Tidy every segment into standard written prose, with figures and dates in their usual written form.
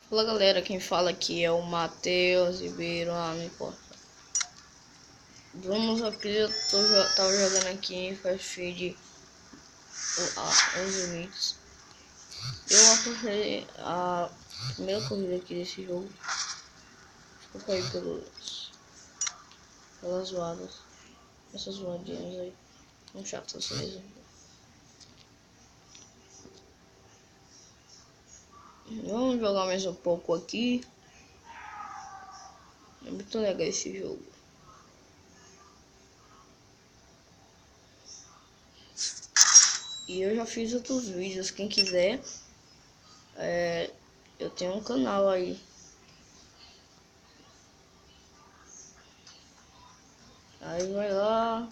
Fala galera, quem fala aqui é o Matheus Ribeiro, não importa. Vamos aqui, tava jogando aqui em Fast Feed os limites. Eu acompanhei a primeira corrida aqui desse jogo. Desculpa aí pelas zoadas, essas zoadinhas aí, são chatas mesmo. Vamos jogar mais um pouco aqui. É muito legal esse jogo. E eu já fiz outros vídeos, quem quiser, eu tenho um canal aí. Aí vai lá.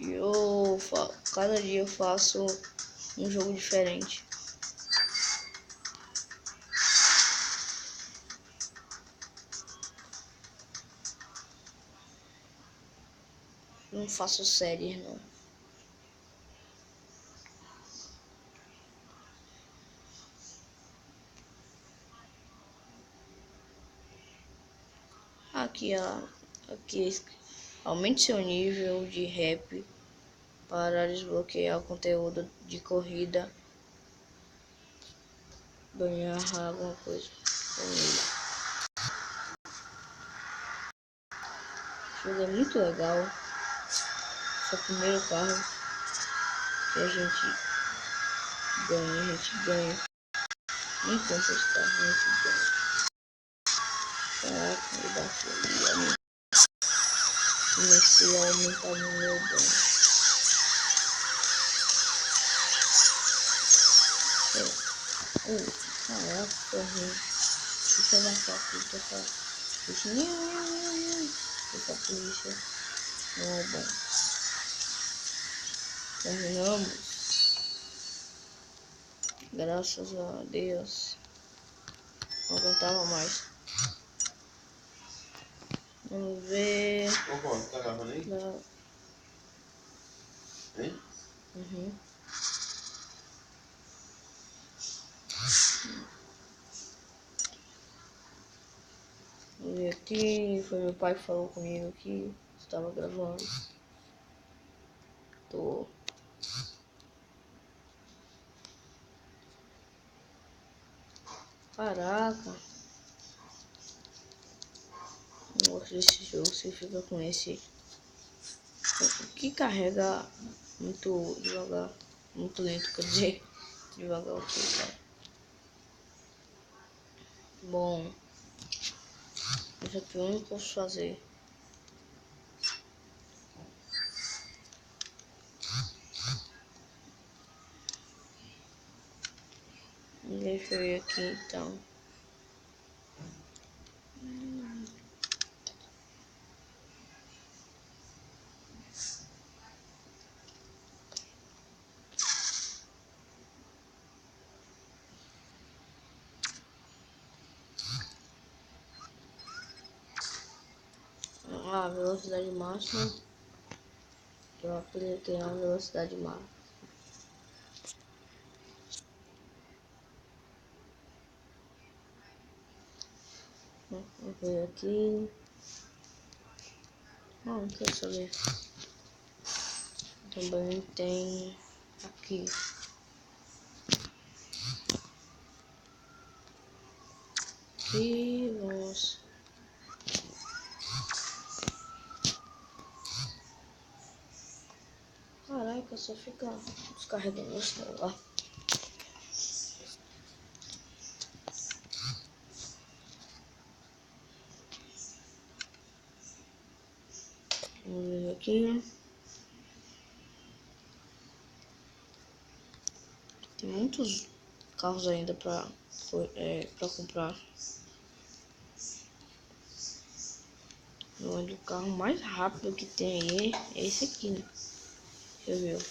E cada dia eu faço um jogo diferente. Não faço séries não. Aqui, aumente seu nível de rap para desbloquear conteúdo de corrida, ganhar alguma coisa. O jogo é muito legal. Esse é o primeiro carro que a gente ganha. Nem compra esse carro, a gente ganha. Caraca, eu baixo ali, comecei a aumentar o meu dano. Caraca, correndo. Deixa eu baixar aqui, essa polícia não é bom. Terminamos. Graças a Deus. Não aguentava mais. Vamos ver. Ô, tá gravando aí? Não. Hein? Uhum. Vamos ver aqui. Foi meu pai que falou comigo que estava gravando. Tô. Caraca. Não gosto desse jogo. Você fica com esse. Que carrega muito devagar. Muito lento, quer dizer. Devagar o que, cara. Bom. Isso aqui eu não posso fazer. Deixa eu ir aqui então. Velocidade máxima. Eu apliquei a velocidade máxima. Vou ver aqui. Não quero saber. Também tem aqui. Aqui vamos. Caraca, só fica descarregando o celular. Vamos ver aqui. Tem muitos carros ainda pra comprar. O carro mais rápido que tem aí é esse aqui, né? Deixa eu ver.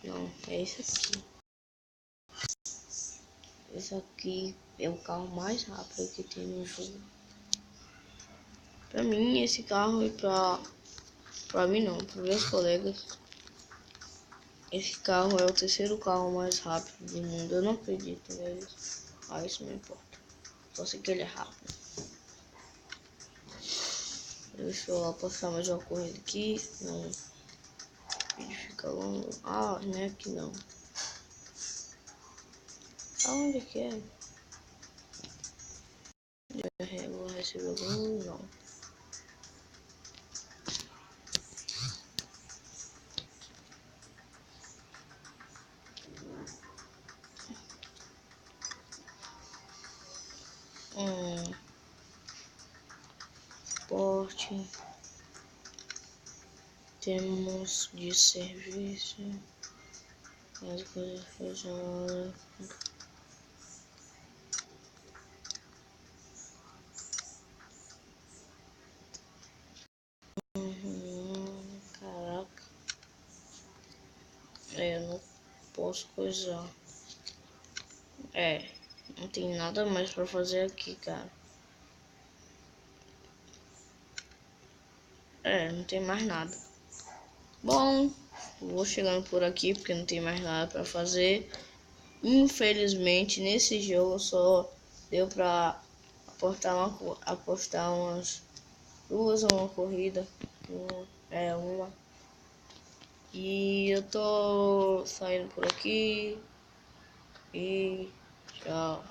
Não, é esse aqui. Esse aqui é o carro mais rápido que tem no jogo. Pra mim, esse carro é pra Pra mim não, para meus colegas. Esse carro é o terceiro carro mais rápido do mundo. Eu não acredito neles. Ah, isso não importa. Só sei que ele é rápido. Deixa eu passar mais uma corrida aqui. Não. O vídeo fica longo. Ah, não é aqui não. Aonde que é? Eu vou receber algum? Não. Porte. Temos de serviço. As coisas fechadas. Caraca. Eu não posso coisar. Não tem nada mais pra fazer aqui, cara. Não tem mais nada. Bom, vou chegando por aqui porque não tem mais nada pra fazer. Infelizmente, nesse jogo só deu pra apostar umas duas ou uma corrida. Uma. E eu tô saindo por aqui. E tchau.